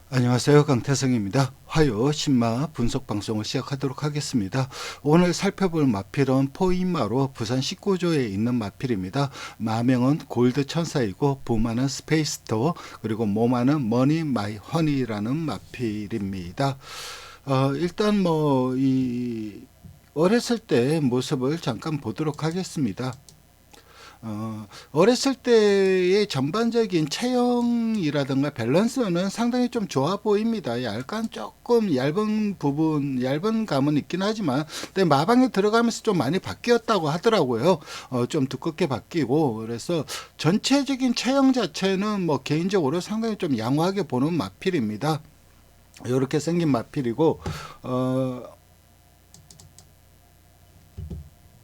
안녕하세요. 강태성입니다. 화요 신마 분석 방송을 시작하도록 하겠습니다. 오늘 살펴볼 마필은 포인마로 부산 19조에 있는 마필입니다. 마명은 골드 천사이고 부마는 스페이스터 그리고 모마는 머니 마이 허니라는 마필입니다. 일단 어렸을 때 모습을 잠깐 보도록 하겠습니다. 어렸을 때의 전반적인 체형이라든가 밸런스는 상당히 좀 좋아 보입니다. 약간 조금 얇은 부분, 얇은 감은 있긴 하지만, 근데 마방에 들어가면서 좀 많이 바뀌었다고 하더라고요. 좀 두껍게 바뀌고, 그래서 전체적인 체형 자체는 뭐 개인적으로 상당히 좀 양호하게 보는 마필입니다. 이렇게 생긴 마필이고,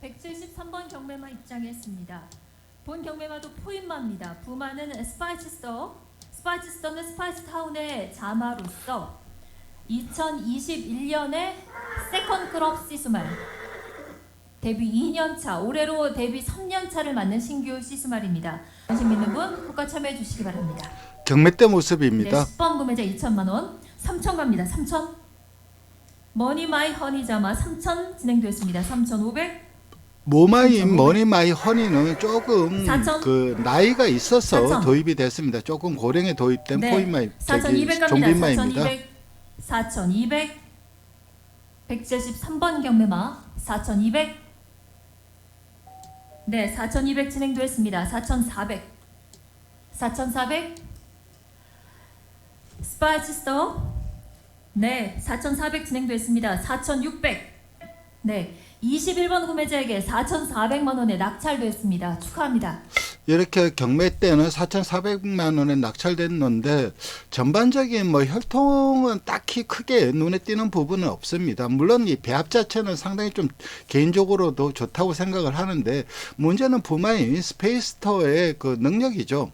173번 경매마 입장했습니다. 본 경매마도 포인마입니다. 부마는 스파이스스터는 스파이스타운의 자마로서 2021년에 세컨클럽 시스말 데뷔 2년차, 올해로 데뷔 3년차를 맞는 신규 시스말입니다. 관심 있는 분 국가 참여해 주시기 바랍니다. 경매 때 모습입니다. 네, 10번 구매자 2천만원, 3천 갑니다. 3천. 머니 마이 허니 자마 3천 진행되었습니다. 3,500. 모마인 머니마이 허니는 조금 4,000? 그 나이가 있어서 4,000. 도입이 됐습니다. 조금 고령에 도입된 네, 포인마이 4,200 갑니다. 종빈마입니다. 4,200 173번 경매마 4,200. 네, 4,200 진행되었습니다. 4,400 스파이스스터. 네, 4,400 진행되었습니다. 4,600. 네, 21번 구매자에게 4,400만 원에 낙찰되었습니다. 축하합니다. 이렇게 경매 때는 4,400만 원에 낙찰됐는데 전반적인 뭐 혈통은 딱히 크게 눈에 띄는 부분은 없습니다. 물론 이 배합 자체는 상당히 좀 개인적으로도 좋다고 생각을 하는데 문제는 부마인 스페이스터의 그 능력이죠.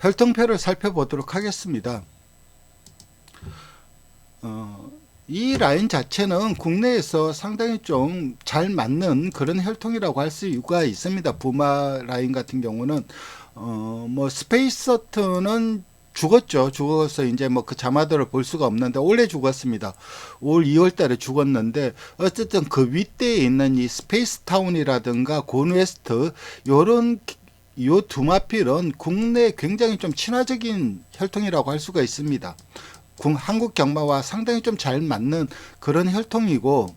혈통표를 살펴보도록 하겠습니다. 이 라인 자체는 국내에서 상당히 좀 잘 맞는 그런 혈통이라고 할 수가 있습니다. 부마 라인 같은 경우는 뭐 스페이서트는 죽었죠. 죽어서 이제 뭐 그 자마들을 볼 수가 없는데 원래 죽었습니다. 올 2월 달에 죽었는데 어쨌든 그 윗대에 있는 이 스페이스 타운이라든가 곤웨스트 요런 요 두 마필은 국내 굉장히 좀 친화적인 혈통이라고 할 수가 있습니다. 한국 경마와 상당히 좀 잘 맞는 그런 혈통이고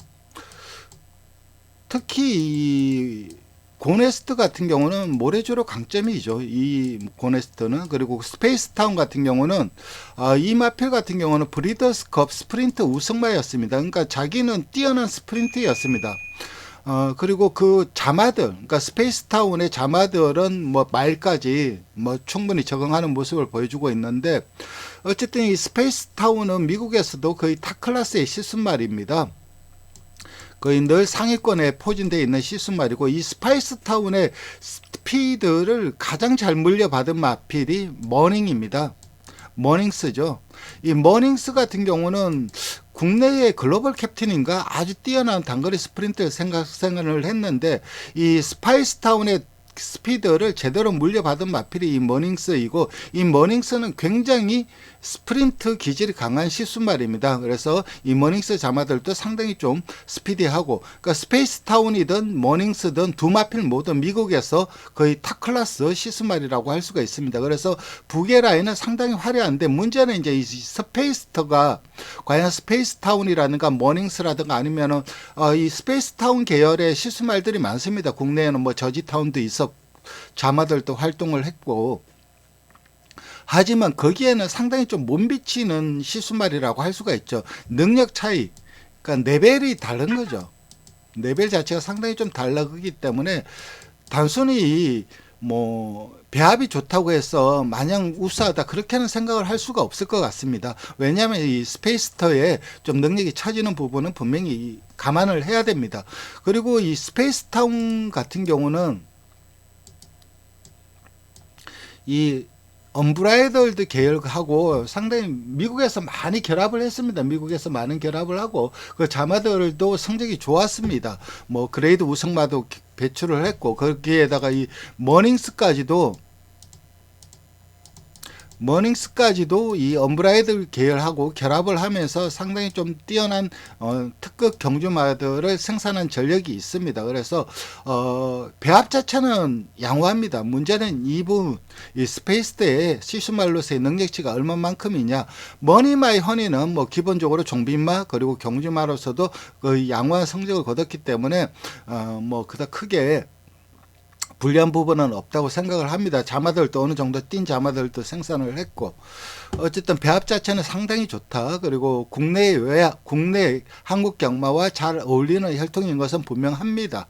특히 이 고네스트 같은 경우는 모래주로 강점이죠. 이 고네스트는. 그리고 스페이스타운 같은 경우는 이 마필 같은 경우는 브리더스컵 스프린트 우승마였습니다. 그러니까 자기는 뛰어난 스프린트였습니다. 그리고 그 자마들, 그러니까 스페이스타운의 자마들은 뭐 마일까지 뭐 충분히 적응하는 모습을 보여주고 있는데 어쨌든 이 스페이스타운은 미국에서도 거의 탑클래스의 시순말입니다. 거의 늘 상위권에 포진되어 있는 시순말이고 이 스파이스타운의 스피드를 가장 잘 물려받은 마필이 머닝입니다. 머닝스죠. 이 머닝스 같은 경우는 국내의 글로벌 캡틴인가 아주 뛰어난 단거리 스프린트 생각을 했는데 이 스파이스타운의 스피드를 제대로 물려받은 마필이 이 머닝스이고 이 머닝스는 굉장히 스프린트 기질이 강한 시순말입니다. 그래서 이 머닝스 자마들도 상당히 좀 스피디하고 그러니까 스페이스타운이든 머닝스든 두 마필 모두 미국에서 거의 탑클래스 시순말이라고 할 수가 있습니다. 그래서 북의 라인은 상당히 화려한데 문제는 이제 이 스페이스터가 과연 스페이스타운이라든가 머닝스라든가 아니면은 이 스페이스타운 계열의 시순말들이 많습니다. 국내에는 뭐 저지타운도 있었고 자마들도 활동을 했고 하지만 거기에는 상당히 좀 못 미치는 시순말이라고 할 수가 있죠. 능력 차이, 그러니까 레벨이 다른 거죠. 레벨 자체가 상당히 좀 달라지기 때문에 단순히 뭐 배합이 좋다고 해서 마냥 우수하다 그렇게는 생각을 할 수가 없을 것 같습니다. 왜냐하면 이 스페이스터에 좀 능력이 처지는 부분은 분명히 감안을 해야 됩니다. 그리고 이 스페이스타운 같은 경우는 이 언브라이덜드 계열하고 상당히 미국에서 많이 결합을 했습니다. 미국에서 많은 결합을 하고 그 자마들도 성적이 좋았습니다. 뭐 그레이드 우승마도 배출을 했고 거기에다가 이 머닝스까지도 머닝스까지도 이 언브라이드 계열하고 결합을 하면서 상당히 좀 뛰어난 특급 경주마들을 생산한 전력이 있습니다. 그래서 배합 자체는 양호합니다. 문제는 이 부분, 이 스페이스대의 시스말로서의 능력치가 얼마만큼이냐. 머니마이 허니는 뭐 기본적으로 종빈마 그리고 경주마로서도 거의 양호한 성적을 거뒀기 때문에 뭐 그닥 크게 불리한 부분은 없다고 생각을 합니다. 자마들도 어느 정도 뛴 자마들도 생산을 했고, 어쨌든 배합 자체는 상당히 좋다. 그리고 국내 한국 경마와 잘 어울리는 혈통인 것은 분명합니다.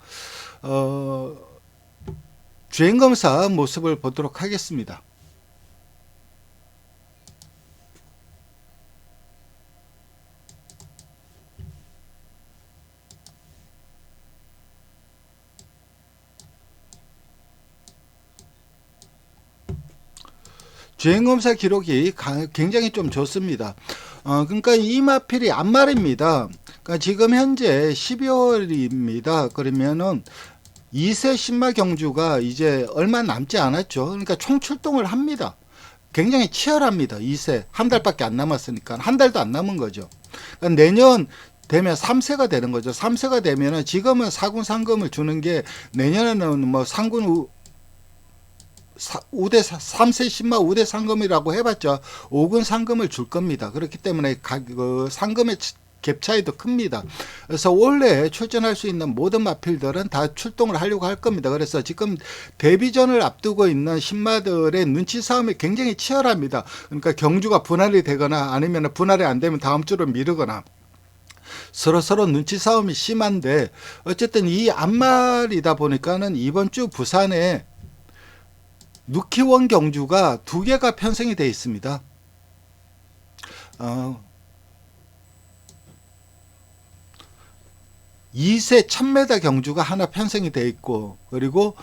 주행검사 모습을 보도록 하겠습니다. 주행검사 기록이 굉장히 좀 좋습니다. 그러니까 이 마필이 안말입니다. 그러니까 지금 현재 12월입니다. 그러면은 2세 신마 경주가 이제 얼마 남지 않았죠. 그러니까 총 출동을 합니다. 굉장히 치열합니다. 2세 한 달밖에 안 남았으니까 한 달도 안 남은 거죠. 그러니까 내년 되면 3세가 되는 거죠. 3세가 되면은 지금은 4군 상금을 주는 게 내년에는 뭐 상군 우대 3세 신마 우대 상금이라고 해봤자 5군 상금을 줄 겁니다. 그렇기 때문에 상금의 갭 차이도 큽니다. 그래서 올해 출전할 수 있는 모든 마필들은 다 출동을 하려고 할 겁니다. 그래서 지금 데뷔전을 앞두고 있는 신마들의 눈치 싸움이 굉장히 치열합니다. 그러니까 경주가 분할이 되거나 아니면 분할이 안 되면 다음 주로 미루거나 서로 눈치 싸움이 심한데, 어쨌든 이 안말이다 보니까는 이번 주 부산에 누키원 경주가 2개가 편성이 되어 있습니다. 2세 1000m 경주가 하나 편성이 되어 있고, 그리고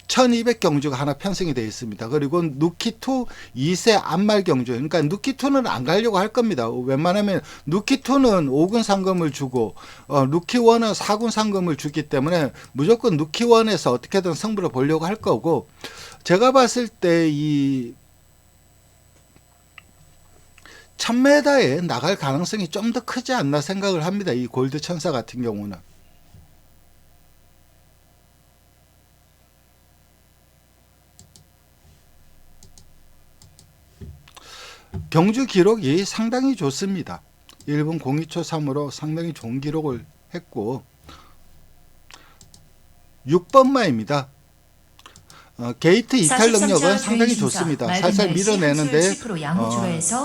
1200 경주가 하나 편성이 되어 있습니다. 그리고 누키2 2세 안말 경주, 그러니까 누키2는 안 가려고 할 겁니다. 웬만하면 누키2는 5군 상금을 주고 누키1은 4군 상금을 주기 때문에 무조건 누키1에서 어떻게든 승부를 보려고 할 거고, 제가 봤을 때 이 1000m에 나갈 가능성이 좀 더 크지 않나 생각을 합니다. 이 골드 천사 같은 경우는. 경주 기록이 상당히 좋습니다. 1분 02초 3으로 상당히 좋은 기록을 했고, 6번마입니다. 게이트 이탈 능력은 상당히 좋습니다. 살살 밀어내는데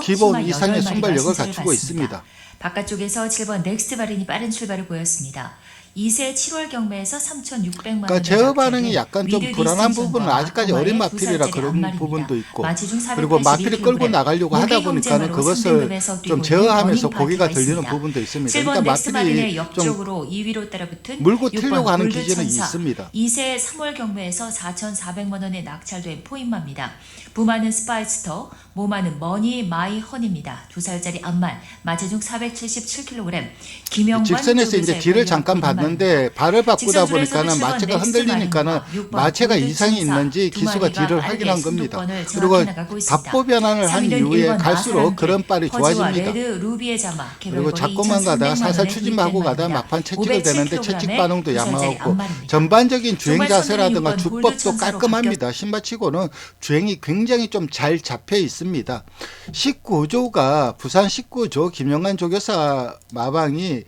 기본 이상의 순발력을 갖추고 있습니다. 바깥쪽에서 7번 넥스트 바린이 빠른 출발을 보였습니다. 2세 7월 경매에서 3,600만 원. 그러니까 제어 반응이 약간 좀 불안한 부분은 아직까지 어린 마필이라 그런 부분도 있고, 그리고 마필이 끌고 나가려고 하다 보니까는 그것을 좀 제어하면서 고개가 들리는 부분도 있습니다. 그러니까 마필이 좀 2위로 따라붙은 물고 튀려고 하는 기질은 있습니다. 2세 3월 경매에서 4,400만 원에 낙찰된 포인마입니다. 부마는 스파이스터, 모마는 머니 마이 헌입니다. 2살짜리 안말, 마체중 477kg. 김영관 직선에서 이제 뒤를 잠깐 봤는데 발을 바꾸다 보니까는 마체가 흔들리니까는 마체가 이상이 있는지 기수가 뒤를 확인한 겁니다. 그리고 답보 변환을 한 이후에 갈수록 그런 발이 좋아집니다. 그리고 자꾸만 가다 살살 추진하고 가다 막판 채찍을 대는데 채찍 반응도 양호하고, 전반적인 주행 자세라든가 주법도 깔끔합니다. 신마치고는 주행이 굉장히 좀 잘 잡혀 있습니다. 19조가 부산 19조 김영관 조교사 마방이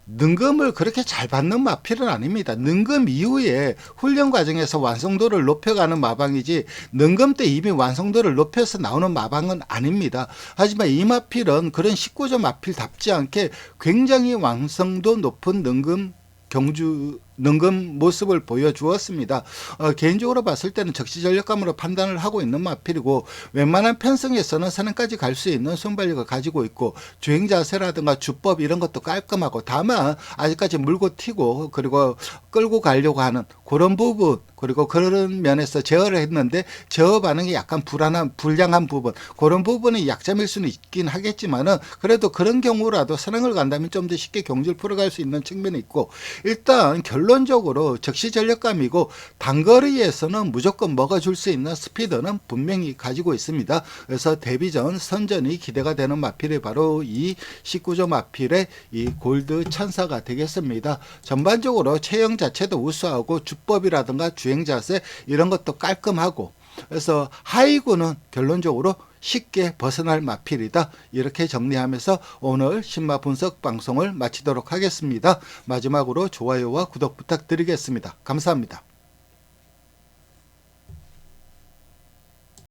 능금을 그렇게 잘 받는 마필은 아닙니다. 능금 이후에 훈련 과정에서 완성도를 높여가는 마방이지 능금 때 이미 완성도를 높여서 나오는 마방은 아닙니다. 하지만 이 마필은 그런 19조 마필답지 않게 굉장히 완성도 높은 능금 모습을 보여주었습니다. 개인적으로 봤을 때는 적시전력감으로 판단을 하고 있는 마필이고, 웬만한 편성에서는 선행까지 갈 수 있는 순발력을 가지고 있고, 주행 자세라든가 주법 이런 것도 깔끔하고, 다만 아직까지 물고 튀고 그리고 끌고 가려고 하는 그런 부분, 그리고 그런 면에서 제어를 했는데 제어 반응이 약간 불량한 부분, 그런 부분이 약점일 수는 있긴 하겠지만은 그래도 그런 경우라도 선행을 간다면 좀 더 쉽게 경주를 풀어갈 수 있는 측면이 있고, 일단 결론 결론적으로 적시 전력감이고 단거리에서는 무조건 먹어줄 수 있는 스피드는 분명히 가지고 있습니다. 그래서 데뷔전 선전이 기대가 되는 마필이 바로 이 19조 마필의 이 골드 천사가 되겠습니다. 전반적으로 체형 자체도 우수하고 주법이라든가 주행 자세 이런 것도 깔끔하고, 그래서 하이구는 결론적으로 쉽게 벗어날 마필이다. 이렇게 정리하면서 오늘 신마 분석 방송을 마치도록 하겠습니다. 마지막으로 좋아요와 구독 부탁드리겠습니다. 감사합니다.